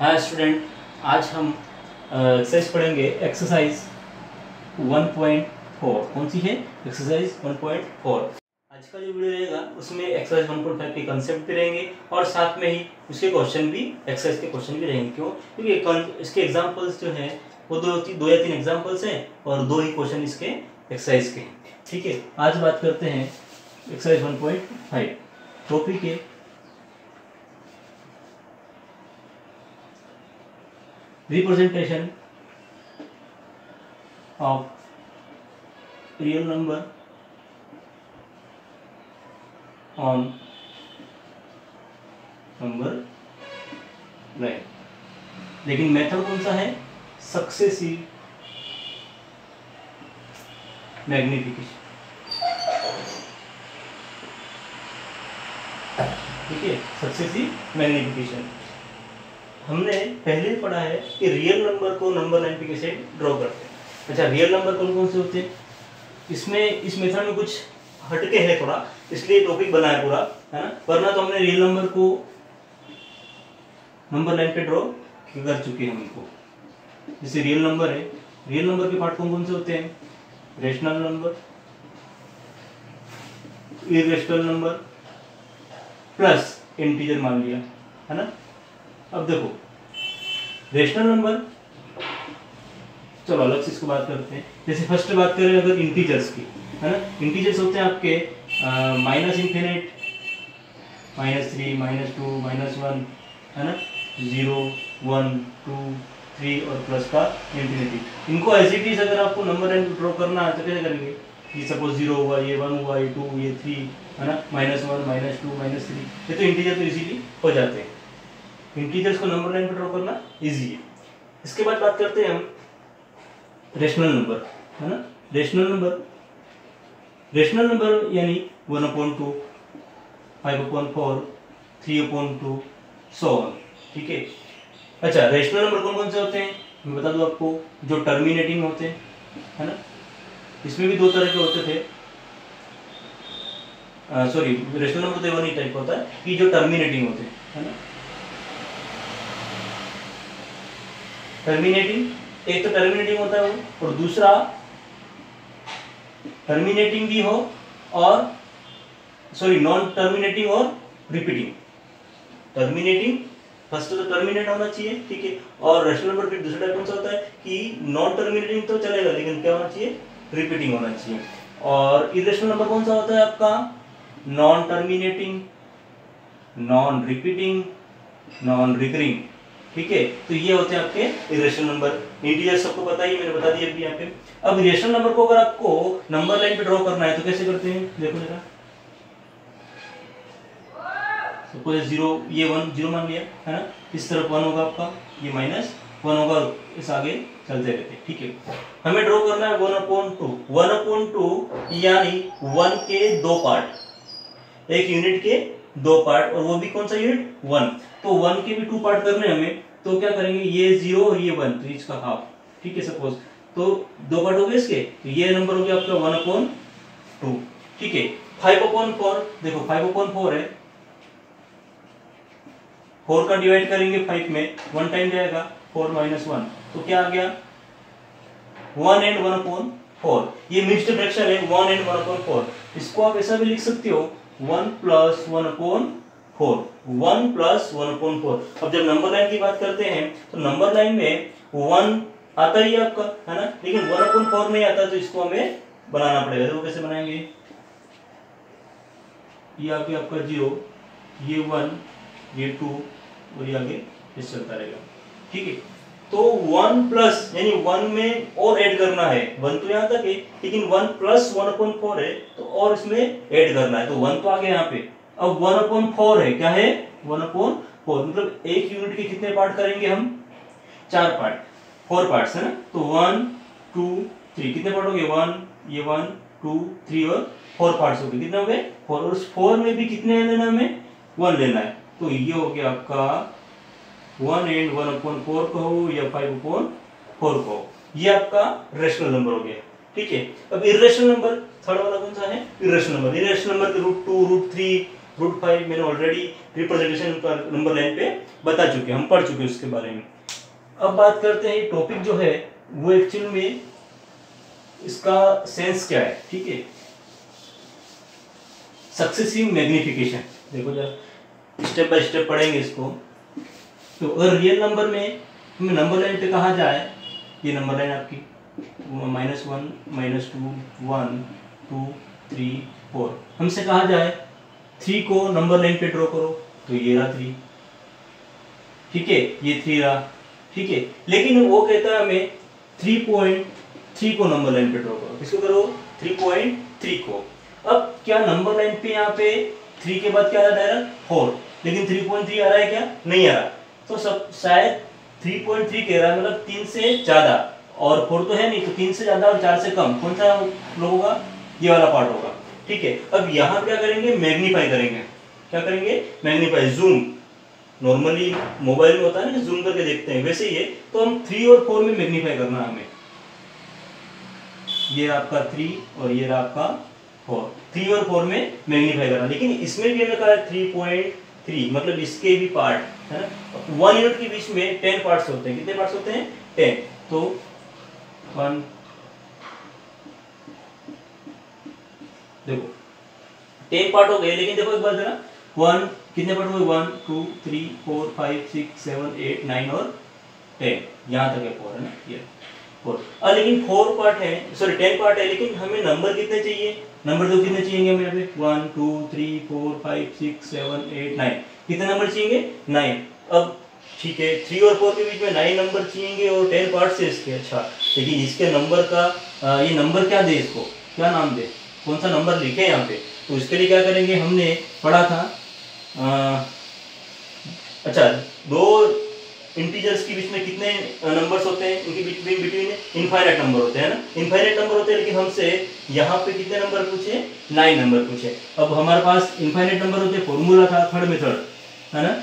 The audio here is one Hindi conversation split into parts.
हाँ स्टूडेंट, आज हम एक्सरसाइज पढ़ेंगे। एक्सरसाइज 1.4। कौन सी है? एक्सरसाइज 1.4। आज का जो वीडियो रहेगा उसमें एक्सरसाइज 1.5 के कंसेप्ट भी रहेंगे और साथ में ही उसके क्वेश्चन भी, एक्सरसाइज के क्वेश्चन भी रहेंगे। क्यों? क्योंकि इसके एग्जांपल्स जो हैं वो दो या तीन एग्जांपल्स हैं और दो ही क्वेश्चन इसके एक्सरसाइज के। ठीक है, आज बात करते हैं एक्सरसाइज 1.5। टॉपिक है representation of real number on number line। लेकिन मेथड कौन सा है? Successive magnification. ठीक है, सक्सेसिव मैग्निफिकेशन। हमने पहले ही पढ़ा है कि रियल नंबर को नंबर लाइन पे कैसे ड्रॉ करते हैं। अच्छा, रियल नंबर कौन कौन से होते हैं? इसमें इस मेथड में कुछ हटके है थोड़ा, इसलिए टॉपिक बना है पूरा, है ना। वरना तो हमने रियल नंबर को नंबर लाइन पे ड्रॉ कर चुके हैं हमको। जैसे रियल नंबर है, रियल नंबर के पार्ट कौन कौन से होते हैं? Rational number, irrational number plus integer मान लिया, है ना। अब देखो रेशनल नंबर, चलो अलग से इसको बात करते हैं। जैसे फर्स्ट बात करें अगर इंटीजर्स की, है ना। इंटीजर्स होते हैं आपके माइनस इन्फिनिट, -3, -2, -1, है ना, 0, 1, 2, 3 और प्लस का इंफिनिटी। इनको एज इट इज अगर आपको नंबर लाइन ड्रॉ करना है तो कैसे करेंगे? कि सपोज 0 हुआ, ये 1 हुआ, ये 2, ये 3, है ना, -1, -2, -3, ये तो इंटीजर तो इजीली हो जाते हैं। इंटीजर्स को नंबर लाइन पर ड्रॉ करना इजी है। इसके बाद बात करते हैं हम रेशनल नंबर, है ना। रेशनल नंबर यानी 1/2, 5/4, 3/2, सो ऑन। ठीक है। अच्छा, रेशनल नंबर कौन कौन से होते हैं मैं बता दूं आपको। जो टर्मिनेटिंग होते हैं, है ना, इसमें भी दो तरह के होते थे। सॉरी, रेशनल नंबर तो वन ही टाइप होता है कि जो टर्मिनेटिंग होते हैं, है ना। टर्मिनेटिंग, एक तो टर्मिनेटिंग होता है वो, और दूसरा टर्मिनेटिंग भी हो और सॉरी नॉन टर्मिनेटिंग और रिपीटिंग। टर्मिनेटिंग फर्स्ट तो टर्मिनेट होना चाहिए, ठीक है। और रेशनल नंबर फिर दूसरा टाइप कौन सा होता है कि नॉन टर्मिनेटिंग तो चलेगा लेकिन क्या होना चाहिए? रिपीटिंग होना चाहिए। और इरेशनल नंबर कौन सा होता है आपका? Non terminating, non repeating, non recurring. ठीक है, तो ये होते हैं आपके इरेशनल नंबर। इंटीजर सबको पता ही, मैंने बता दिया अभी यहाँ पे। अब इरेशनल नंबर को अगर आपको नंबर लाइन पे ड्रॉ करना है तो कैसे करते हैं? देखो जरा, सपोज 0, ये 1, 0 मान लिया, है ना। इस तरफ 1 होगा आपका, ये -1 होगा, इस आगे चलते रहते हैं। ठीक है, हमें ड्रॉ करना है 1/2। 1/2 यानी 1 के दो पार्ट, एक यूनिट के दो पार्ट, और वो भी कौन सा यूनिट? 1। तो 1 के भी 2 पार्ट करने हमें, तो क्या करेंगे? ये 0 और ये 1, तो इसका हाफ। ठीक है, सपोज तो दो पार्ट हो गए इसके, तो ये नंबर हो गया आपका 1/2। ठीक है, 5/4, देखो 5/4 है, 4 का डिवाइड करेंगे 5 में, 1 टाइम जाएगा, 4 - 1, तो क्या आ गया? 1 and 1/4। ये मिक्स्ड फ्रैक्शन है, 1 and 1/4। इसको आप ऐसा भी लिख सकते हो 1 + 1/4, 1 + 1/4। अब जब नंबर लाइन की बात करते हैं तो नंबर लाइन में 1 आता ही है आपका, है ना, लेकिन 1/4 नहीं आता, तो इसको हमें बनाना पड़ेगा। तो कैसे बनाएंगे? ये आगे आपका 0, ये 1, ये 2 और ये आगे इस चलता रहेगा। ठीक है, तो 1 प्लस यानी 1 में और ऐड करना है। 1 तो यहाँ तक है, लेकिन 1 + 1/4 है, तो और इसमें ऐड करना है। तो 1 तो आ गया यहाँ पे, अब 1/4 है, क्या है? 1/4। मतलब एक यूनिट के कितने पार्ट करेंगे हम? 4 पार्ट, 4 पार्ट्स, है ना। तो 1, 2, 3, कितने पार्ट हो गए? 1, ये 1, 2, 3 और 4 पार्ट्स हो गए। कितने हो गए? 4। और उस 4 में भी कितने लेना है हमें? 1 लेना है। तो ये हो गया आपका 1 and 1/4 कहो या 5/4 कहो, ये आपका रेशनल नंबर हो गया। ठीक है, अब इरेशनल नंबर थर्ड वाला कौन सा है? Irrational number. इरेशनल नंबर के √2, √3 रूट 5 मैंने ऑलरेडी रिप्रेजेंटेशन पर नंबर लाइन पे बता चुके, हम पढ़ चुके उसके बारे में। अब बात करते हैं टॉपिक जो है वो एक्चुअल में इसका सेंस क्या है, ठीक है। सक्सेसिव मैग्निफिकेशन, देखो जरा स्टेप बाय स्टेप पढ़ेंगे इसको। तो अगर रियल नंबर में हमें नंबर लाइन पे कहा जाए, ये नंबर लाइन आपकी -1 -2 1 2 3 4, हमसे कहा जाए 3 को नंबर लाइन पे ड्रॉ करो, तो ये रहा 3, ठीक है, ये 3 रहा, ठीक है। लेकिन वो कहता है हमें 3.3 को नंबर लाइन पे ड्रॉ करो, किसको करो, 3.3 को। अब क्या नंबर लाइन पे यहाँ पे 3 के बाद क्या आ रहा है, 4, लेकिन 3.3 आ रहा है क्या, नहीं आ रहा। तो सब शायद 3.3 कह रहा है, मतलब 3 से ज्यादा, और 4 तो है नहीं, तो 3 से ज्यादा और 4 से कम, कौन सा लोग होगा, ये वाला पार्ट होगा, ठीक है। अब यहाँ क्या करेंगे, मैग्नीफाई करेंगे, क्या करेंगे, मैग्नीफाई, जूम। नॉर्मली मोबाइल में होता है ना, जूम करके देखते हैं, वैसे ही है। तो हम 3 और 4 में मैग्नीफाई करना है हमें, ये आपका 3 और ये रहा आपका 4, 3 और 4 में मैग्नीफाई करना। लेकिन इसमें भी हमें कहा 3.3, मतलब इसके भी पार्ट है ना, 1 यूनिट के बीच में 10 पार्ट्स होते हैं, कितने पार्ट्स होते हैं, 10। तो 1, देखो 10 पार्ट हो गए, लेकिन देखो एक बार जरा 1 कितने पार्ट हुए, 1 2 3 4 5 6 7 8 9 और 10, यहाँ तक है 4 है ना, ये 4। लेकिन 4 पार्ट है, सॉरी 10 पार्ट है, लेकिन हमें नंबर कितने चाहिए, नंबर तो कितने चाहिए हमें यहाँ पे, 1 2 3 4 5 6 7 8 9, कितने नंबर चाहिए, 9। अब ठीक है, 3 और 4 के बीच में 9 नंबर चाहिए और 10 पार्ट है इसके। अच्छा, लेकिन इसके नंबर का ये नंबर क्या दे, इसको क्या नाम दे, कौन सा नंबर लिखे यहाँ पे। तो इसके लिए क्या करेंगे, हमने पढ़ा था अच्छा, दो इंटीजर्स के बीच में कितने नंबर्स होते हैं, इनके बीच में बिटवीन इनफाइनाइट नंबर होते हैं ना, इनफाइनाइट नंबर होते हैं, लेकिन हमसे यहाँ पे कितने नंबर पूछे, 9 नंबर पूछे। अब हमारे पास इनफाइनाइट नंबर होते, फॉर्मूला था थर्ड मेथड है ना,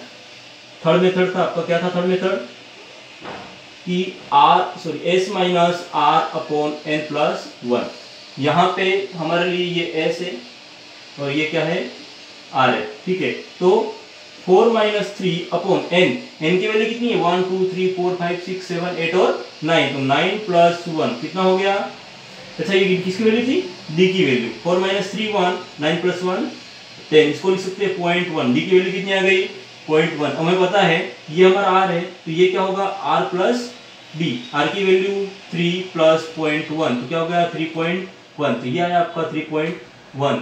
थर्ड मेथड था आपका, क्या था थर्ड मेथड, कि s minus r upon n plus 1। यहाँ पे हमारे लिए ये s है और ये क्या है, r है, ठीक है। तो 4 माइनस 3 अपॉन n, n की वैल्यू कितनी है, 1 2 3 4 5 6 7 8 और 9, तो 9 प्लस 1 कितना हो गया। अच्छा, ये किसकी वैल्यू थी, d की वैल्यू, 4 माइनस 3 1, 9 प्लस 1 10, इसको लिख सकते हैं 0.1, d की वैल्यू कितनी आ गई, 0.1। हमें पता है ये हमारा r है, तो ये क्या होगा, r प्लस d, r की वैल्यू 3 प्लस 0.1, तो क्या हो गया 3.1, तो ये आया आपका 3.1।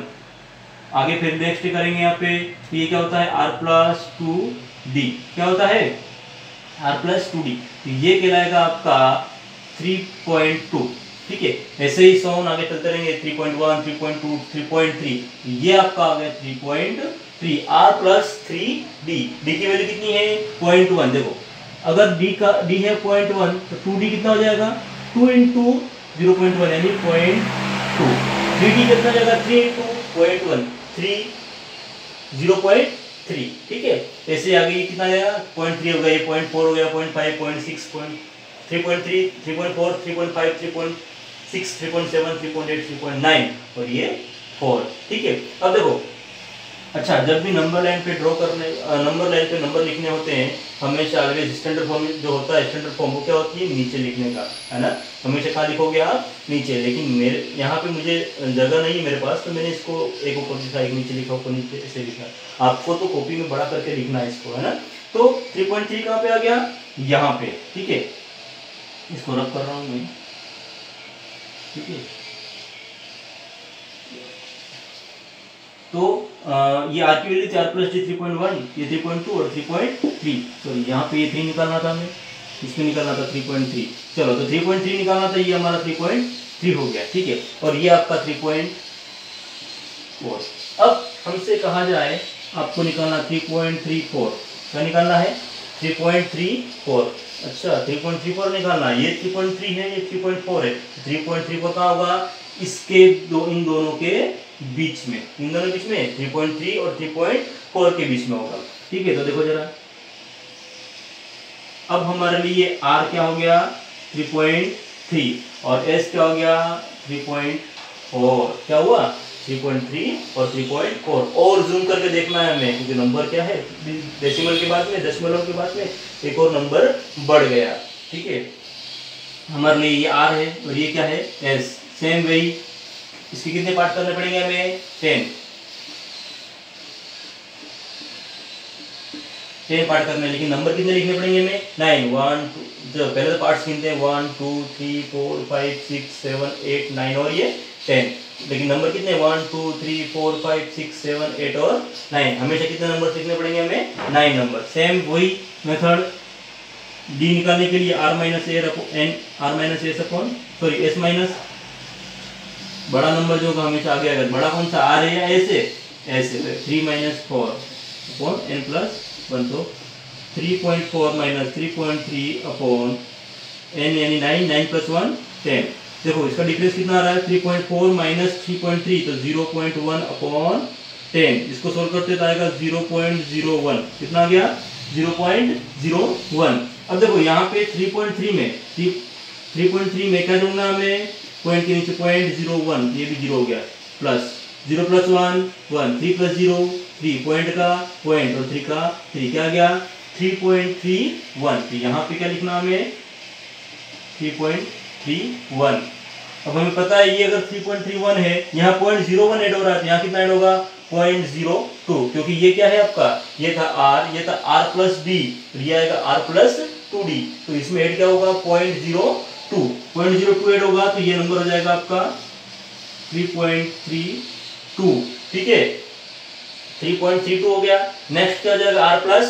आगे फिर नेक्स्ट करेंगे यहाँ पे, तो ये क्या होता है, r प्लस 2d, क्या होता है, r प्लस 2d, तो ये कहलाएगा आपका 3.2, ठीक है। ऐसे ही सोन आगे चलते रहेंगे, 3.1 3.2 3.3, ये आपका आ गया 3.3, r प्लस 3d, d की वैल्यू कितनी है, 0.1। देखो अगर d है 0.1, तो 2d कितना हो जाएगा, 2 इंटू 0.1 यानी 0.2, 3d कितना हो जाएगा, 3 इंटू 0.1 0.3, ठीक है। ऐसे आगे ये कितना आएगा, 0.3 हो गया, ये 0.4 हो गया, 0.5 0.6 3.3 3.4 3.5 3.6 3.7 3.8 3.9 और ये 4, ठीक है। अब देखो, अच्छा, जब भी नंबर लाइन पे ड्रॉ करने, नंबर लाइन पे नंबर लिखने होते हैं, हमेशा ऑलवेज स्टैंडर्ड फॉर्म जो होता है, स्टैंडर्ड फॉर्म वो क्या होती है, नीचे लिखने का, है ना, हमेशा कहाँ लिखोगे आप, नीचे। लेकिन मेरे यहाँ पे मुझे जगह नहीं है मेरे पास, तो मैंने इसको एक ऊपर लिखा, एक नीचे लिखा, ऊपर नीचे ऐसे लिखा। आपको तो कॉपी में बड़ा करके लिखना है इसको, है ना। तो 3.3 कहाँ पे आ गया, यहाँ पे, ठीक है। इसको रब कर रहा हूँ मैं, ठीक है। तो ये r की वैल्यू थी r प्लस डी 3.1, ये 3.2 और 3.3, सॉरी यहाँ पे ये 3 निकालना था हमें, इसमें निकालना था 3.3। चलो, तो 3.3 निकालना था, ये हमारा 3.3 हो गया, ठीक है। और ये आपका 3.4। अब हमसे कहा जाए आपको निकालना 3.34, क्या निकालना है, 3.34। अच्छा, 3.34 निकालना, ये 3.3 है, ये 3.4 है, 3.34 कहाँ होगा, इसके इन दोनों के बीच में, इन दोनों बीच में 3.3 और 3.4 के बीच में होगा, ठीक है। तो देखो जरा, अब हमारे लिए r क्या हो गया, 3.3 और s क्या हो गया, 3.4, क्या हुआ, 3.3 और 3.4 और जूम करके देखना है हमें, क्योंकि नंबर क्या है, डेसिमल के बाद में, दशमलव के बाद में एक और नंबर बढ़ गया। ठीक है, हमारे लिए ये r है और ये क्या है, s। सेम वही, इसके कितने पार्ट करने पड़ेंगे हमें, 10 पार्ट करने, लेकिन नंबर कितने लिखने पड़ेंगे हमें, 9। 1 2, जो पहले तो पार्ट्स गिनते हैं 1 2 3 4 5 6 7 8 9 और ये 10, लेकिन नंबर कितने 1 2 3 4 5 6 7 8 और 9, हमेशा कितने नंबर लिखने पड़ेंगे हमें, 9 नंबर। सेम वही मेथड d निकालने के लिए r minus S upon sorry s minus बड़ा नंबर जो होगा हमेशा आगे आएगा, बड़ा कौन सा r है या s है, s है, 3 माइनस 4 अपॉन n प्लस 1, तो 3.4 माइनस 3.3 अपॉन n यानी 9, 9 प्लस 1 10। देखो इसका डिफरेंस कितना आ रहा है, 3.4 माइनस 3.3 तो 0.1 अपॉन 10, इसको सोल्व करते तो आएगा 0.01, कितना आ गया 0.01। अब देखो यहाँ पे 3.3 में 3.3 में क्या जोड़ना हमें, पॉइंट के नीचे 0.01, ये भी 0 हो गया, प्लस 0 प्लस 1 1, 3 प्लस 0 3, पॉइंट का पॉइंट और 3 का 3, क्या गया 3.31। तो यहाँ पे क्या लिखना हमें 3.31। अब हमें पता है ये अगर 3.31 है, यहाँ 0.01 ऐड हो रहा है, तो यहाँ कितना ऐड होगा 0.02, क्योंकि ये क्या है आपका, ये था r, ये था r प्लस d, ये आएगा r प्लस 2d, तो इसमें ऐड क्या होगा 0.02 ऐड होगा, तो ये नंबर हो जाएगा आपका 3.32। ठीक है, 3.32 हो गया। नेक्स्ट क्या हो जाएगा r प्लस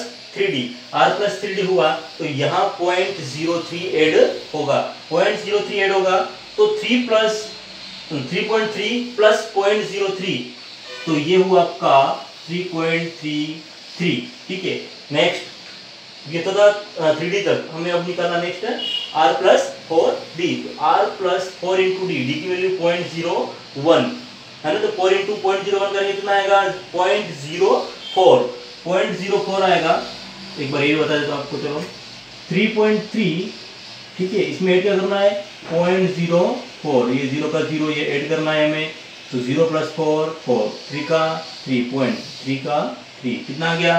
3d हुआ, तो यहाँ 0.03 ऐड होगा, 0.03 ऐड होगा, तो 3.3 प्लस 0.03, तो ये हुआ आपका 3.33। ठीक है, नेक्स्ट ये तो था 3d तक, हमें अब निकालना नेक्स्ट है r plus 4d, r plus 4 into d, d की वैल्यू 0.01 है ना, तो 4 इंटू 0.01 करेंगे कितना आएगा 0.04 आएगा। एक बार ये बता देता हूँ आपको, चलो 3.3, ठीक है, इसमें ऐड क्या करना है 0.04, ये 0 का 0 ये ऐड करना है हमें, तो 0 प्लस 4 4, 3 का 3 का 3, कितना आ गया,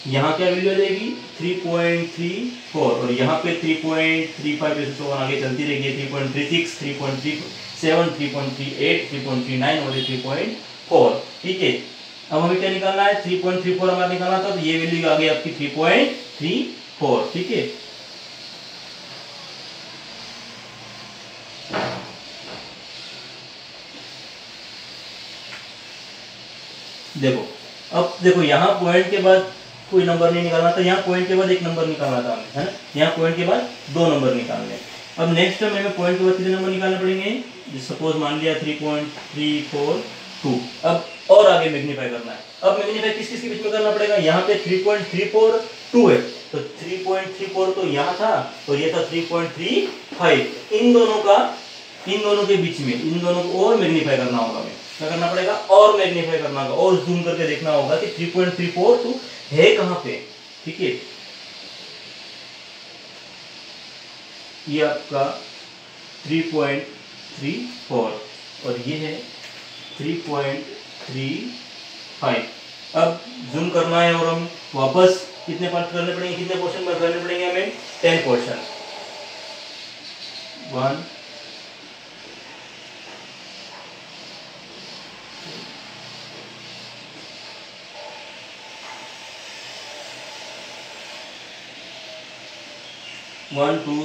यहाँ क्या वैल्यू आ जाएगी 3.34 और यहाँ पे 3.35 ऐसे तो आगे चलती रहेगी, 3.36 3.37 3.38 3.39 और 3.4। ठीक है, अब हमें क्या निकालना है 3.34 हमारा निकालना था, तो ये वैल्यू आ गई आपकी 3.34। ठीक है, देखो अब देखो यहाँ पॉइंट के बाद कोई नंबर नहीं निकालना था, यहाँ पॉइंट के बाद एक नंबर निकालना था हमें, है ना, यहाँ पॉइंट के बाद 2 नंबर निकालने। अब नेक्स्ट टाइम हमें पॉइंट के बाद कितने नंबर निकालने पड़ेंगे, सपोज मान लिया 3.342, अब और आगे मैग्नीफाई करना है। अब मैग्नीफाई किस किस के बीच में करना पड़ेगा, यहाँ पे 3.342 है, तो 3.34 तो यहाँ था और ये था 3.35, इन दोनों के बीच में, इन दोनों को और मैग्नीफाई करना होगा, हमें क्या करना पड़ेगा, और मैग्नीफाई करना होगा और जूम करके देखना होगा कि 3.342 है कहाँ पे। ठीक है, ये आपका 3.34 और ये है 3.35। अब जूम करना है और हम वापस कितने पार्ट करने पड़ेंगे, कितने पोर्शन में करने पड़ेंगे हमें 10 पोर्शन, 1 1 2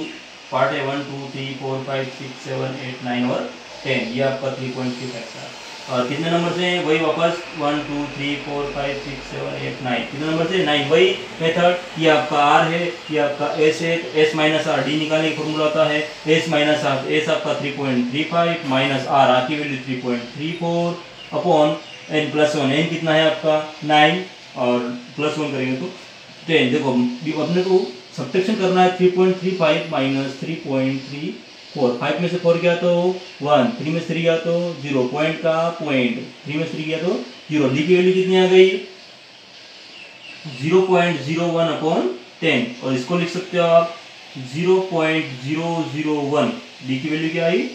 पार्ट है 1 2 3 4 5 6 7 8 9 और 10, ये आपका 3.35 है। और कितने नंबर से वही वापस 1 2 3 4 5 6 7 8 9, कितने नंबर से 9, वही मेथड, ये आपका r है, ये आपका s है, s माइनस r, d निकालने की फॉर्मूला होता है s माइनस r, s आपका 3.35 माइनस r की value 3.34 upon n plus 1, n कितना है आपका 9 और प्लस 1 करेंगे तो 10। देखो अपने को सब्ट्रैक्शन करना है, 3.35 माइनस 3.34, 5 में से 4 गया तो 1, 3 में से 3 गया तो 0, पॉइंट का पॉइंट, 3 में से 3 गया तो 0, डी की वैल्यू कितनी आ गई 0.01 अपॉन 10, और इसको लिख सकते हो आप 0.001, डी की वैल्यू क्या आई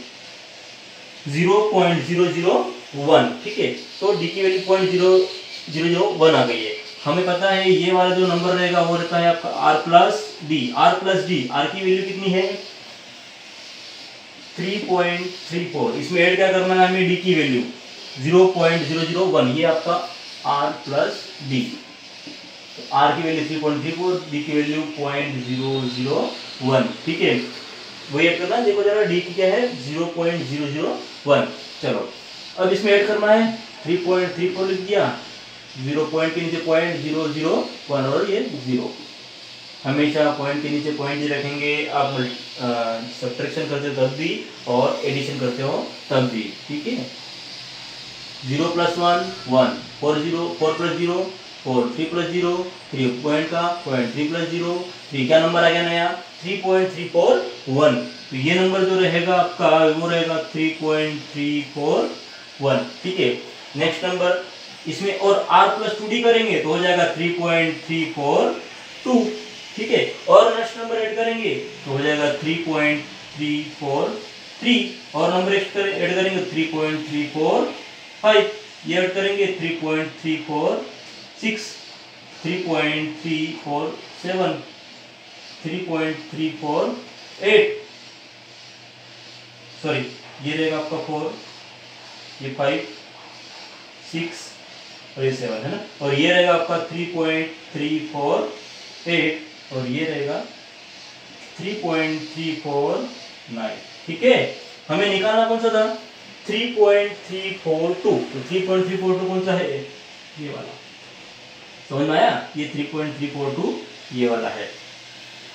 0.001 1, ठीक है। तो डी की वैल्यू 0.0001 आ गई है। हमें पता है ये वाला जो नंबर रहेगा वो रहता है आपका r प्लस डी। r की वैल्यू कितनी है 3.34। इसमें ऐड क्या करना है हमें, डी की वैल्यू 0.001, ये आपका r प्लस डी। तो r की वैल्यू 3.34, डी की वैल्यू 0.001, ठीक है। वही ऐड करना है, देखो जरा डी की क्या है 0.001। चलो अब इसमें ऐड करना है 3.34 लिख दिया, 0 पॉइंट के नीचे 0.001 और ये 0। हमेशा पॉइंट के नीचे पॉइंट ही रखेंगे, आप सब्ट्रैक्शन करते हो तब भी और एडिशन करते हो तब भी, ठीक है। 0 + 1 1, 4 प्लस 0 4, 3 + 0 3, पॉइंट का पॉइंट, 3 + 0 3, क्या नंबर आ गया नया 3.341। तो ये नंबर जो रहेगा आपका वो रहेगा 3.341, ठीक है। नेक्स्ट नंबर इसमें और r + 2d करेंगे तो हो जाएगा 3.342, ठीक है। और नेक्स्ट नंबर ऐड करेंगे तो हो जाएगा 3.343, और नंबर ऐड करेंगे 3.345, ये ऐड करेंगे 3.346, 3.347, 3.348, सॉरी ये रहेगा आपका 4, ये 5 6 और ये 7 है ना, और ये रहेगा आपका 3.348 और ये रहेगा 3.349, ठीक है। हमें निकालना कौन सा था 3.342, तो 3.342 कौन सा है, ये वाला, समझ में आया, ये 3.342 ये वाला है।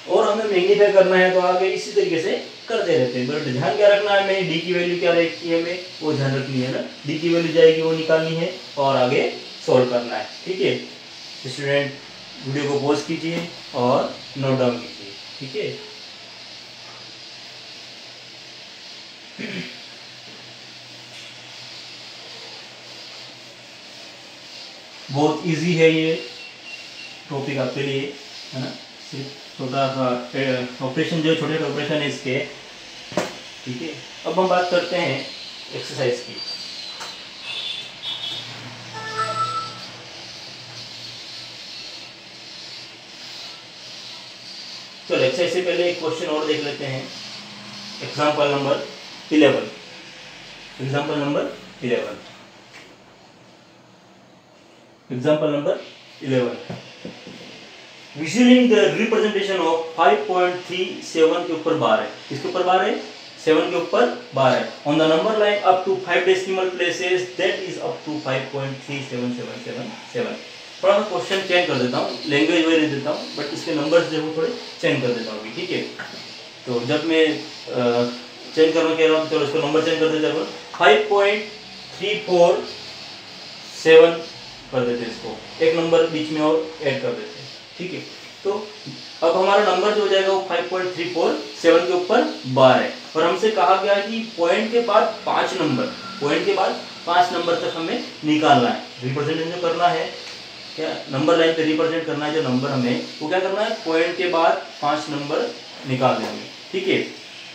और हमें मैग्नीफाई करना है तो आगे इसी तरीके से करते रहते हैं, बट ध्यान क्या रखना है, हमें डी की वैल्यू क्या रखी है, हमें वो ध्यान रखनी है ना, डी की वैल्यू जाएगी वो निकालनी है और आगे सॉल्व करना है, ठीक है। स्टूडेंट वीडियो को पॉज कीजिए और नोट डाउन कीजिए, ठीक है। बहुत इजी है ये टॉपिक आपके लिए, है ना, सिर्फ छोटा सा ऑपरेशन जो छोटे ऑपरेशन है इसके, ठीक है। अब हम बात करते हैं एक्सरसाइज की। चलो एक्सरसाइज से पहले एक क्वेश्चन और देख लेते हैं। Example number 11, example number 11, example number 11। Visualing the representation of 5.37 के ऊपर बार है, इसके ऊपर बार है 7 के ऊपर बार है, on the number line up to 5 decimal places that is up to 5.37777। थोड़ा सा क्वेश्चन चेंज कर देता हूँ, लैंग्वेज वही देता हूँ, बट इसके नंबर्स जो है थोड़े चेंज कर देता हूँ, ठीक है। तो जब मैं चेंज करना कह रहा हूँ तो इसको नंबर चेंज कर देते हैं, 5.347 कर देते हैं, इसको एक नंबर बीच में और ऐड कर देते हैं, ठीक है। तो अब हमारा नंबर जो हो जाएगा वो 5.347 के ऊपर बार है, और हमसे कहा गया है कि पॉइंट के बाद 5 नंबर, पॉइंट के बाद 5 नंबर तक हमें निकालना है, रिप्रेजेंट जो करना है, क्या नंबर लाइन पे रिप्रेजेंट करना है जो नंबर हमें, वो क्या करना है, पॉइंट के बाद 5 नंबर निकालने हमें, ठीक है।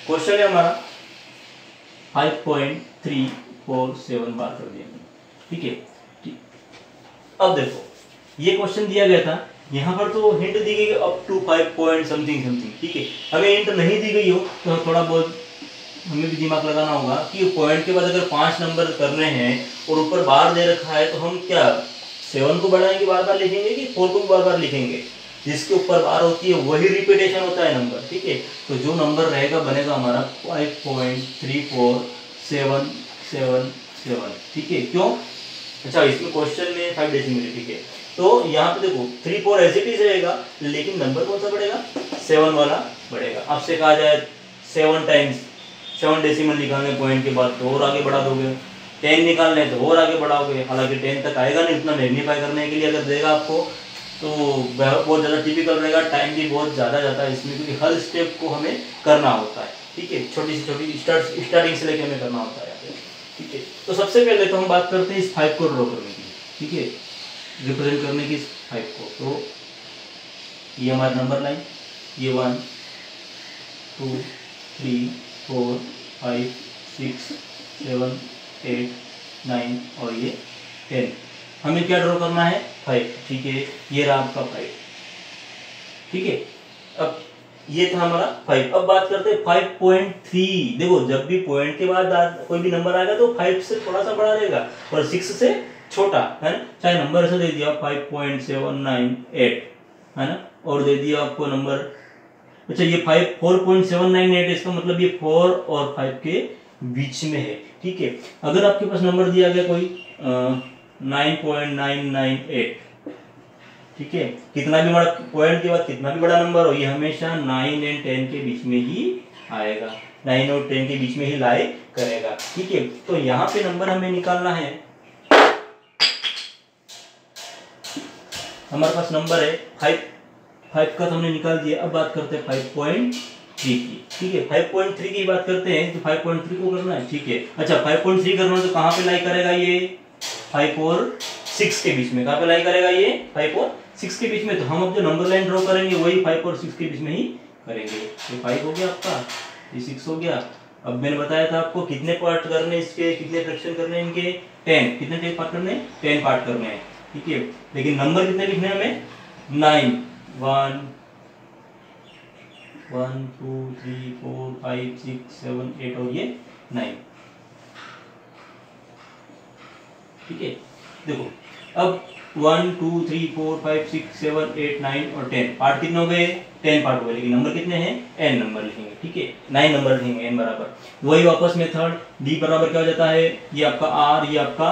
क्वेश्चन है हमारा 5.347 बार कर दिया, ठीक है। अब देखो ये क्वेश्चन दिया गया था, यहाँ पर तो हिंट दी गई up to 5 point something something, ठीक है। अगर हिंट नहीं दी गई हो तो थोड़ा बहुत हमें भी दिमाग लगाना होगा कि पॉइंट के बाद अगर 5 नंबर करने हैं और ऊपर बार दे रखा है तो हम क्या 7 को बढ़ाएंगे बार बार लिखेंगे कि 4 को भी बार बार लिखेंगे, जिसके ऊपर बार होती है वही रिपीटेशन होता है नंबर, ठीक है। तो जो नंबर रहेगा बनेगा हमारा 5.34777, ठीक है। क्यों, अच्छा इसमें क्वेश्चन में 5 डेसिमल, ठीक है। तो यहाँ पे देखो 3 4 एज इट इज रहेगा, लेकिन नंबर कौन सा बढ़ेगा, 7 वाला बढ़ेगा। आपसे कहा जाए 7 टाइम्स 7 डेसिमल निकालने पॉइंट के बाद तो और आगे बढ़ा दोगे, 10 निकालने तो और आगे बढ़ाओगे, हालांकि 10 तक आएगा नहीं, उतना मैग्नीफाई करने के लिए अगर देगा आपको तो बहुत ज़्यादा टिपिकल रहेगा, टाइम भी बहुत ज़्यादा जाता है इसमें, क्योंकि हर स्टेप को हमें करना होता है, ठीक है। छोटी से छोटी स्टार्टिंग से लेकर हमें करना होता है, ठीक है। तो सबसे पहले तो हम बात करते हैं इस 5 को ड्रॉ करने की, ठीक है, रिप्रेजेंट करने की इस 5 को। तो ये हमारा नंबर लाइन, ये 1 2 3 4 5 6 7 8 9 और ये 10। हमें क्या ड्रॉ करना है? 5। ठीक है, ये रहा आपका 5। ठीक है, अब ये था हमारा 5। अब बात करते हैं 5.3। देखो जब भी पॉइंट के बाद कोई भी नंबर आएगा तो 5 से थोड़ा सा बड़ा रहेगा और 6 से छोटा है ना। चाहे नंबर ऐसा दे दिया 5.798 है ना, और दे दिया आपको नंबर, अच्छा ये 4.798, इसका मतलब ये 4 और 5 के बीच में है। ठीक है, अगर आपके पास नंबर दिया गया कोई 9.998, ठीक है, कितना भी बड़ा पॉइंट के बाद कितना भी बड़ा नंबर हो, ये हमेशा 9 और 10 के बीच में ही आएगा, 9 और 10 के बीच में ही लाई करेगा। ठीक है, तो यहाँ पे नंबर हमें निकालना है, हमारे पास नंबर है 5 का तो हमने निकाल दिया। अब बात करते हैं 5.3 की। ठीक है, 5.3 की बात करते हैं तो 5.3 को करना है। ठीक है, अच्छा 5.3 करना है तो कहाँ पे लाई करेगा ये? 5 और 6 के बीच में। कहाँ पे लाई करेगा ये? 5 और 6 के बीच में। तो हम अब जो नंबर लाइन ड्रॉ करेंगे वही 5 और 6 के बीच में ही करेंगे। ये 5 हो गया आपका, ये 6 हो गया। अब मैंने बताया था आपको कितने पार्ट करने इसके, कितने फ्रैक्शन करने इनके? 10। कितने 10 पार्ट करने? 10 पार्ट करने हैं। ठीक है, लेकिन नंबर कितने लिखने हैं हमें? 9, 1 2 3 4 5 6 7 8 और ये 9। ठीक है, देखो अब 1 2 3 4 5 6 7 8 9 और 10 पार्ट कितने हो गए? 10 पार्ट हो गए, लेकिन नंबर कितने हैं? n नंबर लिखेंगे। ठीक है, 9 नंबर लिखेंगे, n बराबर वही वापस मेथड। d बराबर क्या हो जाता है? ये आपका r, ये आपका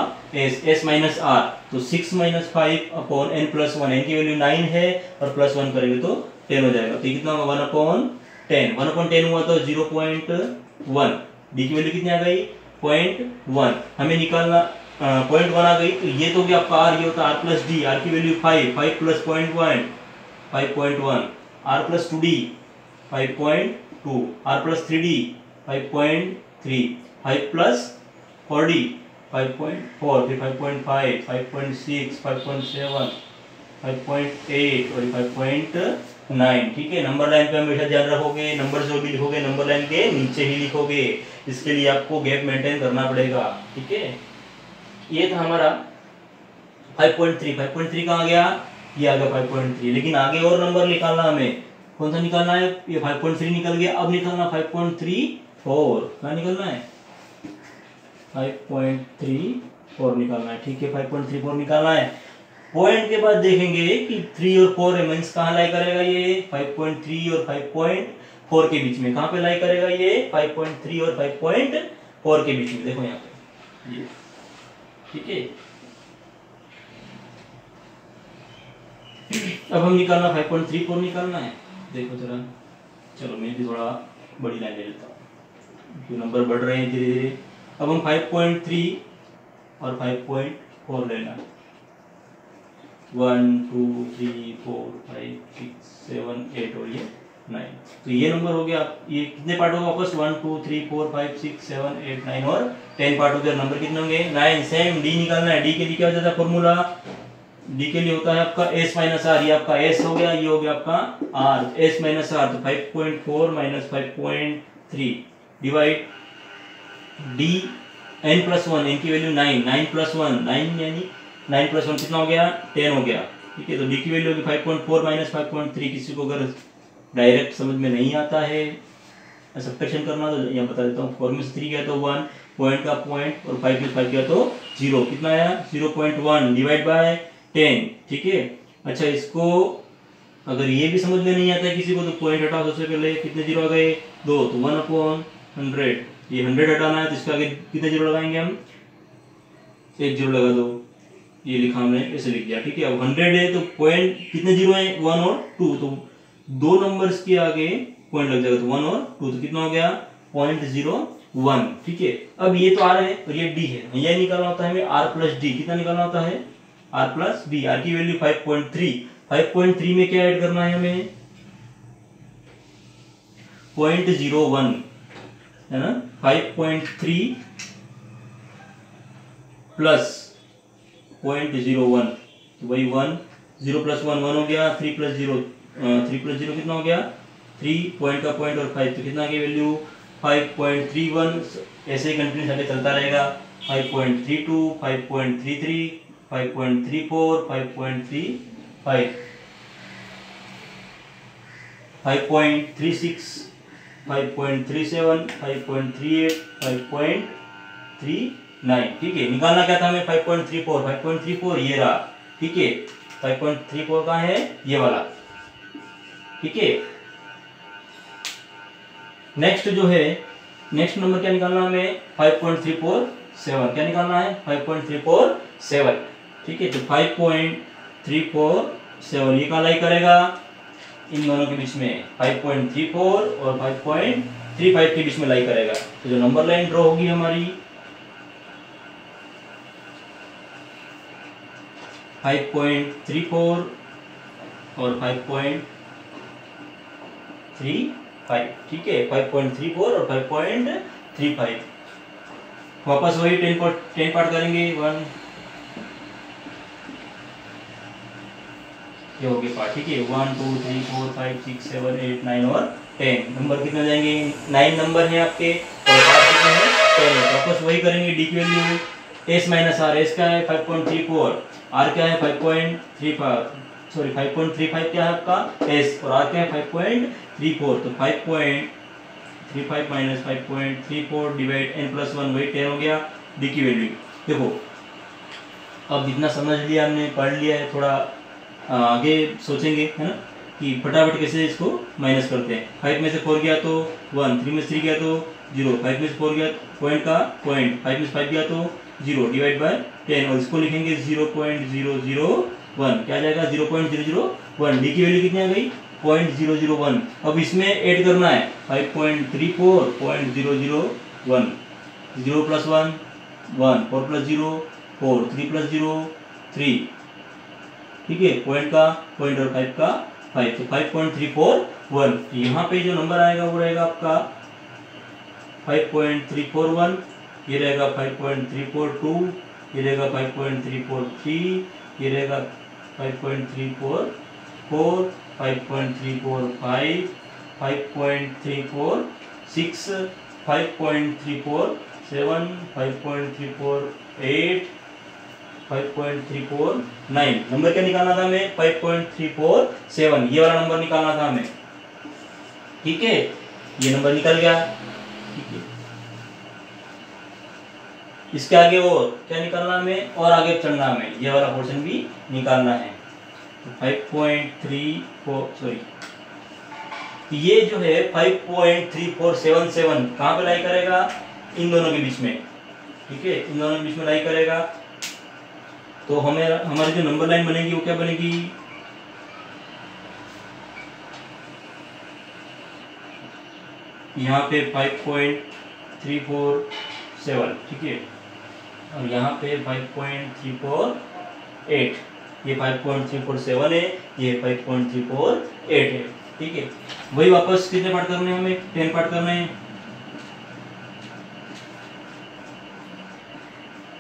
s माइनस r, तो 6 minus 5 upon n plus 1। n की वैल्यू 9 है और प्लस 1 करेंगे तो 10 हो जाएगा। तो कितना होगा? 1 अपॉन 10। 1 अपॉन 10 हुआ तो 0.1। d की वैल्यू कितनी आ गई? 0.1। हमें निकालना 0.1 आ गई, तो ये तो भी आपका r, ये होता है r प्लस डी। r की value 5 plus 0.1 5.1, r plus 2d 5.2, r plus 3d 5.3, 5 plus 4d 5.4, फिर 5.5 5.6 5.7 5.8 और 5.9। ठीक है, नंबर लाइन पे हमेशा ध्यान रखोगे, नंबर जो भी लिखोगे नंबर लाइन के नीचे ही लिखोगे, इसके लिए आपको गैप मेंटेन करना पड़ेगा। ठीक है, ये था हमारा 5.3। 5.3 कहाँ गया? ये आ गया 5.3, लेकिन आगे और नंबर निकालना हमें। कौन सा निकालना है? ये 5.3 निकल गया। अब निकालना 5.34। कहाँ निकालना है? 5.34 निकालना है। ठीक है, 5.34 निकालना है। पॉइंट के बाद देखेंगे कि 3 और 4 मींस कहाँ लाई करेगा ये? 5.3 और 5.4 के बीच में। कहाँ पे लाई करेगा ये? 5.3 और 5.4 के बीच में। देखो यहाँ पे ये, ठीक है। अब हम निकालना 5.34 निकालना है। देखो जरा, चलो मैं भी थोड़ा बड़ी लाइन ले लेता हूँ, जो नंबर बढ़ रहे हैं धीरे धीरे। अब हम 5.3 और 5.4 लेना, 1 2 3 4 5 6 7 8 और ये 9। तो ये नंबर हो गया। ये कितने पार्ट होगा वापस? 1 2 3 4 5 6 7 8 9 और 10 पार्ट हो गया। नंबर कितने होंगे? 9। सेम डी निकालना है। डी के लिए क्या हो जाता है फॉर्मूला? डी के लिए होता है आपका s माइनस आर। ये आपका s हो गया, ये हो गया आपका r, s माइनस आर। तो 5.4 minus 5.3 divide d n plus 1, n की वैल्यू 9, 9 प्लस 1 9, यानी 9 प्लस 1 कितना हो गया? 10 हो गया। ठीक है, तो d की वैल्यू होगी 5.4 माइनस 5.3। किसी को अगर डायरेक्ट समझ में नहीं आता है सब्ट्रैक्शन करना तो यहाँ बता देता हूँ। 4 में से 3 गया तो 1, पॉइंट का पॉइंट, और 5 में 5 गया तो 0। कितना आया? 0.1 डिवाइड बाय 10। ठीक है, अच्छा इसको अगर ये भी समझ में नहीं आता है किसी को तो पॉइंट हटाओ। सबसे पहले कितने जीरो आ गए? 2, तो 1 अपॉन 100। ये 100 हटाना है तो इसके आगे कितने जीरो लगाएंगे हम? 1 जीरो लगा दो। ये लिखा हमने, ऐसे लिख दिया। ठीक है, अब 100 है तो पॉइंट कितने जीरो है? 1 और 2, तो दो नंबर्स के आगे पॉइंट लग जाएगा, तो 1 और 2, तो कितना हो गया? 0.01। ठीक है, अब ये तो r है और ये d है, ये निकालना होता है हमें r प्लस डी। कितना निकालना होता है? r plus D. r की वैल्यू 5.3। 5.3 में क्या ऐड करना है हमें? 0.01 है ना। 5.3 प्लस 0.01, तो वही 1, 0 प्लस 1 1 हो गया। 3 प्लस 0 कितना हो गया? 3, पॉइंट का पॉइंट और 5, तो कितना की वैल्यू? 5.31। ऐसे ही कंटिन्यूस आगे चलता रहेगा। 5.32, 5.33, 5.34, 5.35, 5.36, 5.37, 5.38, 5.39। ठीक है, निकालना क्या था हमें? 5.34, 5.34 ये रहा। ठीक है, 5.34 कहाँ है? ये वाला। ठीक है, नेक्स्ट जो है, नेक्स्ट नंबर क्या निकालना है हमें? 5.347। क्या निकालना है? 5.347। ठीक है, तो 5.347 ये कालाई करेगा इन दोनों के बीच में, 5.34 और 5.35 के बीच में लाई करेगा। तो जो नंबर लाइन ड्रॉ होगी हमारी 5.34 और 5.35। ठीक है, 5.34 और 5.35। वापस वही 10 पार्ट करेंगे। 1 ये हो गए पार्ट। ठीक है, 1 2 3 4 5 6 7 8 9 और 10 नंबर कितने हो जाएंगे? 9 नंबर है आपके और पार्ट कितने हैं? 10 है। वापस वही करेंगे, डी की value S minus R. S क्या है? 5.34। आर क्या है? 5.35। सॉरी 5.35 क्या है आपका? एस। और आर क्या है? 5.34। तो 5.35 माइनस 5.34 डिवाइड n प्लस 1 वही 10 हो गया डी की वैल्यू। देखो अब जितना समझ लिया हमने, पढ़ लिया है, थोड़ा आगे सोचेंगे, है ना, कि फटाफट कैसे इसको माइनस करते हैं। 5 में से 4 गया तो 1, 3 में से 3 गया तो 0, 5 में से 4 गया पॉइंट का पॉइंट, 5 में से 5 गया तो 0 डिवाइड बाय 10 और इसको लिखेंगे 0.001। क्या आ जाएगा? 0.001। डी की वैल्यू कितनी आ गई? 0.001। अब इसमें ऐड करना है 5.34.001। 0 प्लस 1 1, 4 प्लस 0 4, 3 प्लस 0 3। ठीक है, पॉइंट का पॉइंट और 5 का 5, तो 5.341। यहाँ पे जो नंबर आएगा वो रहेगा आपका 5.341, ये रहेगा 5.342, ये रहेगा 5.343, ये रहेगा 5.344, 5.345, 5.346, 5.347, 5.348, 5.349। नंबर क्या निकालना था हमें? 5.347। ये वाला नंबर निकालना था हमें। ठीक है, ये नंबर निकल गया। ठीक है, इसके आगे और क्या निकालना हमें? और आगे चढ़ना हमें, ये वाला पोर्शन भी निकालना है। 5.34 सॉरी, ये जो है 5.3477 कहाँ पे लाई करेगा? इन दोनों के बीच में। ठीक है, इन दोनों के बीच में लाई करेगा। तो हमें हमारी जो नंबर लाइन बनेगी वो क्या बनेगी? यहाँ पे 5.347। ठीक है, और यहाँ पे 5.348। ये 5.347 है, ये 5.348 है। ठीक है, वही वापस कितने पार्ट करने हैं हमें? 10 पार्ट करने हैं।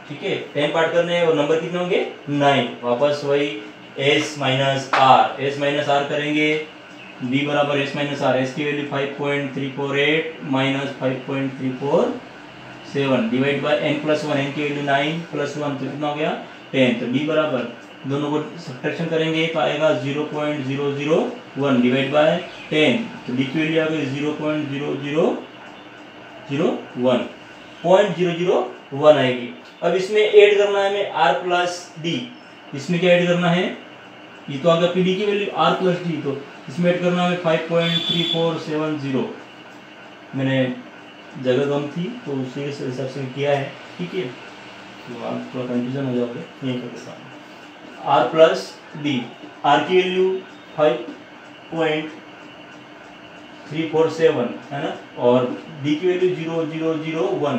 ठीक है, 10 पार्ट करने हैं और नंबर कितने होंगे? 9। वापस वही s minus R, s minus R करेंगे। b बराबर s माइनस आर। s की value 5.348 minus 5.347 divide by n plus 1। n की वैल्यू 9 प्लस 1 तो कितना हो गया? 10। तो b बराबर दोनों को सब्ट्रैक्शन करेंगे तो आएगा 0.001 डिवाइड बाय 10। तो d की वैल्यू आ गई 0.0001, 0.001 आएगी। अब इसमें ऐड करना है हमें r प्लस डी। इसमें क्या ऐड करना है? ये तो आगे डी की वैल्यू r प्लस डी, तो इसमें ऐड करना है 5.3470। मैंने जगह कम थी तो उसी हिसाब से किया है। ठीक है, तो आप थोड़ा कंफ्यूजन हो जाओगे, यही कर देता हूँ। r प्लस डी, r की वैल्यू 5.347 है ना, और d की value 0.001।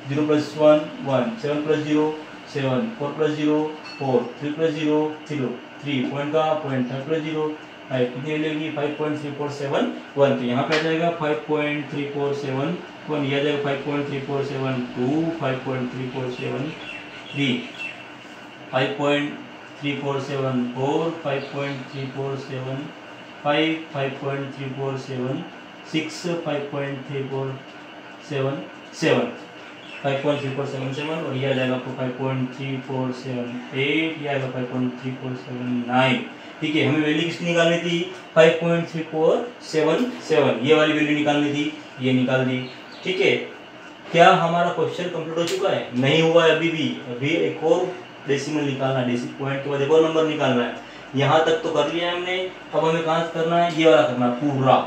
0 plus 1 1, 7 plus 0 7, 4 plus 0 4, 3 plus 0 0, 3 point का पॉइंट, 5 प्लस 0 5, कितनी मिलेगी? 5.3471। तो यहाँ पे आ जाएगा 5.3471, ये आ जाएगा 5.3472, 5.3473, 5.3474, 5.3475, 5.3476, 5.3477। 5.3477 और ये आ जाएगा आपको 5.3478, ये आएगा 5.3479। ठीक है, हमें वैल्यू किसकी निकालनी थी? 5.3477, ये वाली वैल्यू निकालनी थी, ये निकाल दी। ठीक है, क्या हमारा क्वेश्चन कंप्लीट हो चुका है? नहीं हुआ है, अभी एक और डेसिमल निकालना है, डेसिमल पॉइंट के बाद एक और नंबर निकालना है। यहाँ तक तो कर लिया है हमने, अब हमें कहाँ से करना है? ये वाला करना है पूरा।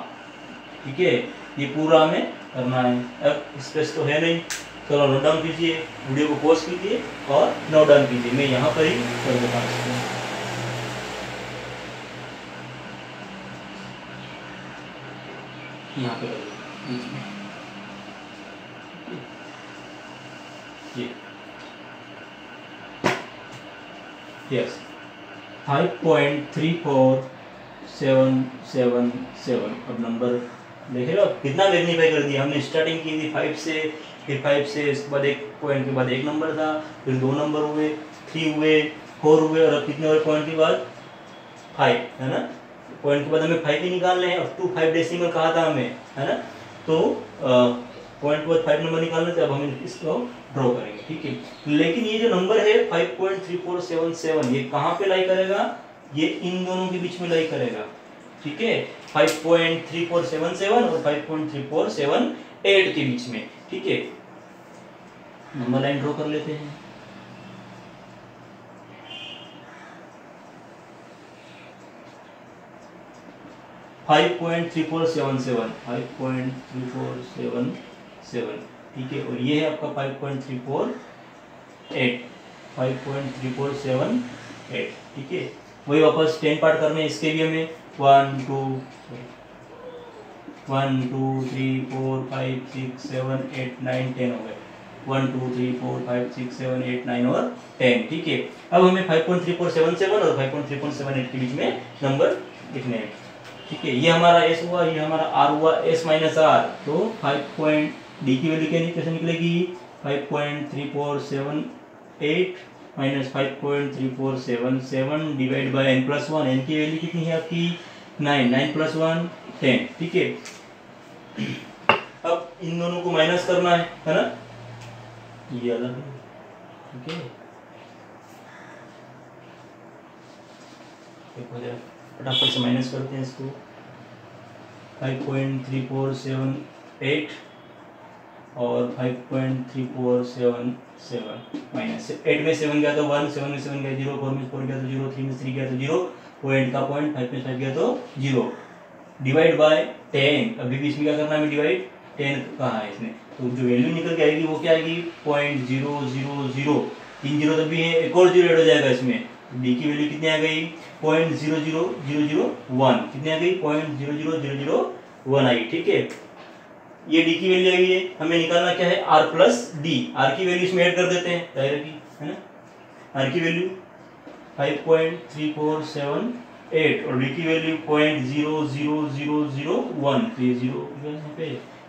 ठीक है, ये पूरा हमें करना है। अब स्पेस तो है नहीं, चलो नोट डाउन कीजिए, वीडियो को पॉज कीजिए और नोट डाउन कीजिए। मैं यहाँ पर ही कर देता हूँ, यहाँ पे बीच में ये यस 5.34777। अब नंबर देख रहे हो कितना मैग्नीफाई कर दिया हमने। स्टार्टिंग की थी 5 से, फिर 5 से इसके बाद एक पॉइंट के बाद एक नंबर था, फिर 2 नंबर हुए, 3 हुए, 4 हुए, और अब कितने हुए पॉइंट के बाद? 5, है ना। पॉइंट के बाद हमें 5 ही निकालने हैं, अप टू 5 डेसिमल कहा था हमें, है ना। तो पॉइंट के बाद 5 नंबर निकालने थे, अब हम इसको ड्रॉ करेंगे। ठीक है, लेकिन ये जो नंबर है 5.3477, ये कहाँ पे लाई करेगा? ये इन दोनों के बीच में लाई करेगा। ठीक है, 5.3477 और 5.3478 के बीच में। ठीक है, नंबर लाइन ड्रॉ कर लेते हैं। $5.3477 ठीक है, और ये है आपका 5.3478 ठीक है। वही वापस 10 पार्ट करने हैं इसके भी हमें। 1 2 3 4 5 6 7 8 9 10 हो गए। 1 2 3 4 5 6 7 8 9 और 10। ठीक है, अब हमें 5.3477 और 5.3478 के बीच में नंबर लिखने हैं। ठीक है, ये हमारा S हुआ, ये हमारा R हुआ, S माइनस R। तो 5. D की वैल्यू कैसे निकलेगी? 5.3478 minus 5.3477 divide by n+1। n की वैल्यू कितनी है आपकी? 9, 9 + 1 10। ठीक है, अब इन दोनों को माइनस करना है ना। ये अलग है। ठीक है, देखो जरा फटाफट से माइनस करते हैं इसको। 5.3478 और 5.3477 माइनस 8 में 7 गया तो 1, 7 में 7 गया 0, 4 में 4 गया तो 0, 3 में 3 गया तो 0, पॉइंट का पॉइंट, 5 में 5 गया तो 0, डिवाइड बाय 10। अभी बीच में क्या करना है? डिवाइड 10 कहा है इसने, तो जो वैल्यू निकल के आएगी वो क्या आएगी? 0.000। 3 जीरो तब भी है, एक और जीरो ऐड हो जाएगा इसमें। डी की वैल्यू कितनी आ गई? 0.00001। कितनी आ गई? 0.00001 आई। ठीक है, ये डी की वैल्यू आई है, हमें निकालना क्या है? R plus D. आर की वैल्यू इसमें ऐड कर देते हैं डायरेक्टली, है ना। आर की वैल्यू 5.3478 और डी की वैल्यू 0.00001। तो ये 0 यहाँ पे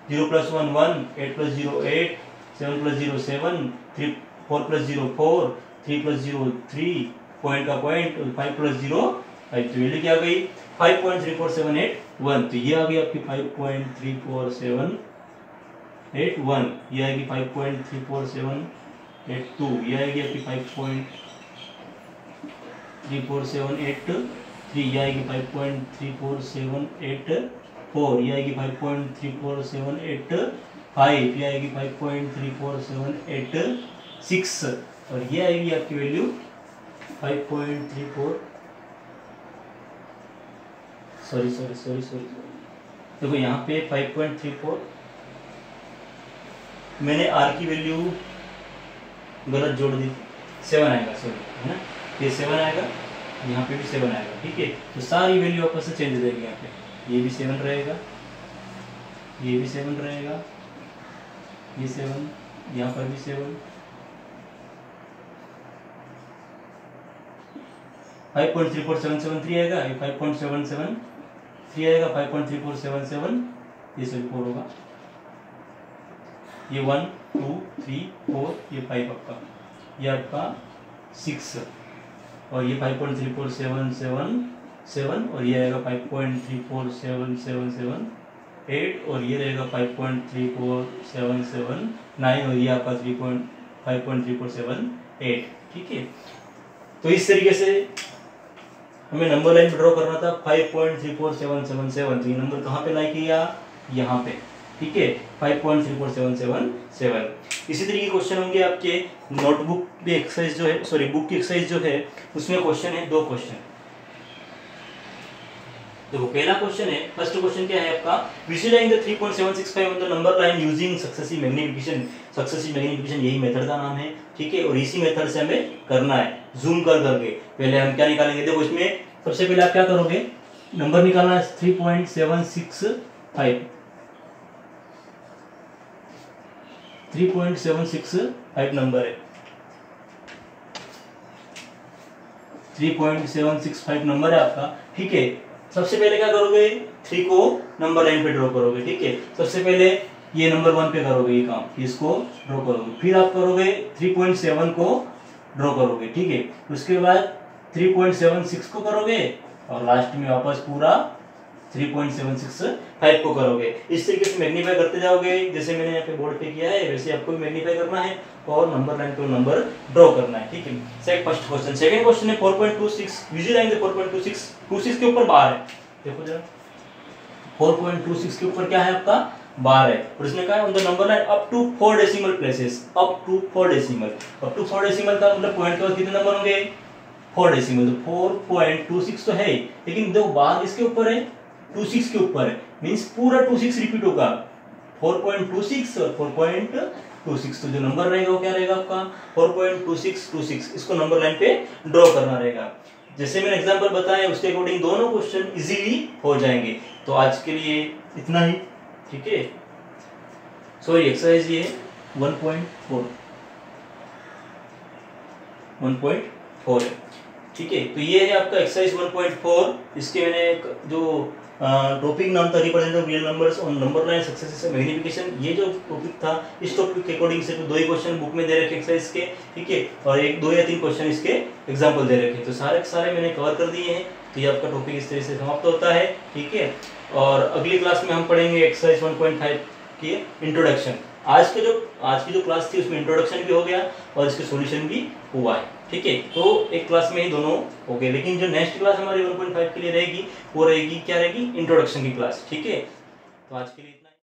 0 + 1 1, 8 + 0 8, 7 + 0 7, 4 + 0 4, 3 + 0 3, पॉइंट का पॉइंट, 5 + 0 5। तो वैल्यू क्या आ गई? 5.34781। तो ये आ गई आपकी 5.34781। ये आएगी 5.34782। ये आएगी आपकी 5.34783। ये आएगी 5.34784। ये आएगी 5.34785। ये आएगी 5.34786 और ये आएगी आपकी वैल्यू 5.34। सॉरी देखो यहाँ पे 5.34 मैंने आर की वैल्यू गलत जोड़ दी। 7 आएगा, सॉरी, है ना। ये 7 आएगा, यहाँ पे भी 7 आएगा। ठीक है, तो सारी वैल्यू आपस से चेंज हो जाएगी। यहाँ पे ये भी 7 रहेगा, ये भी 7 रहेगा, ये 7, यहाँ पर भी 7, 5.34773 आएगा, ये 5.773 आएगा, 5.3477, ये सभी 4 होगा, ये 1 2 3 4, ये 5 आपका, ये आपका 6 और ये 5.34777 और ये आएगा 5.34777 8 और ये रहेगा 5.34779 और ये आपका 5.3478। ठीक है, तो इस तरीके से हमें नंबर लाइन पे ड्रॉ करना था 5.34777। तो ये नंबर कहाँ पे लाई किया, यहाँ पे। ठीक है, 5.34777। इसी तरीके के क्वेश्चन होंगे आपके नोटबुक की एक्सरसाइज जो है, सॉरी बुक की एक्सरसाइज जो है, उसमें क्वेश्चन है 2 क्वेश्चन। देखो पहला क्वेश्चन है, फर्स्ट क्वेश्चन क्या है आपका, visualise the 3.765 on the number line using successive magnification. Successive magnification यही मेथड का नाम है। ठीक है, और इसी मेथड से हमें करना है, जूम कर करके। पहले हम क्या निकालेंगे, देखो इसमें सबसे पहले आप क्या करोगे, नंबर निकालना है 3.765 3.765 नंबर है, 3.765 नंबर है आपका। ठीक है, सबसे पहले क्या करोगे, 3 को नंबर लाइन पे ड्रॉ करोगे। ठीक है, सबसे पहले ये नंबर 1 पे करोगे ये काम, इसको ड्रॉ करोगे, फिर आप करोगे 3.7 को ड्रॉ करोगे। ठीक है, उसके बाद 3.76 को करोगे और लास्ट में वापस पूरा 3.765 को करोगे। इस तरीके से मैग्नीफाई करते जाओगे, जैसे मैंने यहाँ पे बोर्ड पे किया है वैसे आपको भी मैग्नीफाई करना है और नंबर लाइन पे नंबर ड्रॉ करना है। ठीक है, फर्स्ट क्वेश्चन। सेकंड क्वेश्चन है 4.26, विजुअलाइज द 4.26 के ऊपर बार है। देखो जरा 4.26 के ऊपर क्या है आपका, बार है, और इसने कहा है on the number line up to 4 decimal places, up to 4 decimal. Up to 4 decimal का मतलब पॉइंट के बाद कितने नंबर होंगे, 4 डेसिमल। तो 4.26 तो है ही, लेकिन देखो बार इसके ऊपर है, 26 के ऊपर है, मींस पूरा 26 रिपीट होगा, 4.26 और 4.26। तो जो नंबर रहेगा वो क्या रहेगा आपका 4.2626। इसको नंबर लाइन पे ड्रॉ करना रहेगा। जैसे मैंने एग्जांपल बताया उसके अकॉर्डिंग दोनों क्वेश्चन इजीली हो जाएंगे। तो आज के लिए इतना ही। ठीक है, सॉरी एक्सरसाइज ये 1.4 है। ठीक है, तो ये है आपका एक्सरसाइज 1.4। इसके मैंने जो टॉपिक नाम था representative real numbers on number line successive magnification, ये जो टॉपिक था इस टॉपिक के अकॉर्डिंग से 2 ही क्वेश्चन बुक में दे रखे एक्सरसाइज के। ठीक है, और 1, 2 या 3 क्वेश्चन इसके एग्जांपल दे रखे, तो सारे के सारे मैंने कवर कर दिए हैं। तो ये आपका टॉपिक इस तरह से समाप्त होता है। ठीक है, और अगली क्लास में हम पढ़ेंगे एक्सरसाइज 1.5 की इंट्रोडक्शन। आज की जो क्लास थी उसमें इंट्रोडक्शन भी हो गया और इसके सॉल्यूशन भी हुआ है। ठीक है, तो एक क्लास में ही दोनों हो गए, लेकिन जो नेक्स्ट क्लास हमारी 1.5 के लिए रहेगी वो रहेगी, क्या रहेगी, इंट्रोडक्शन की क्लास। ठीक है, तो आज के लिए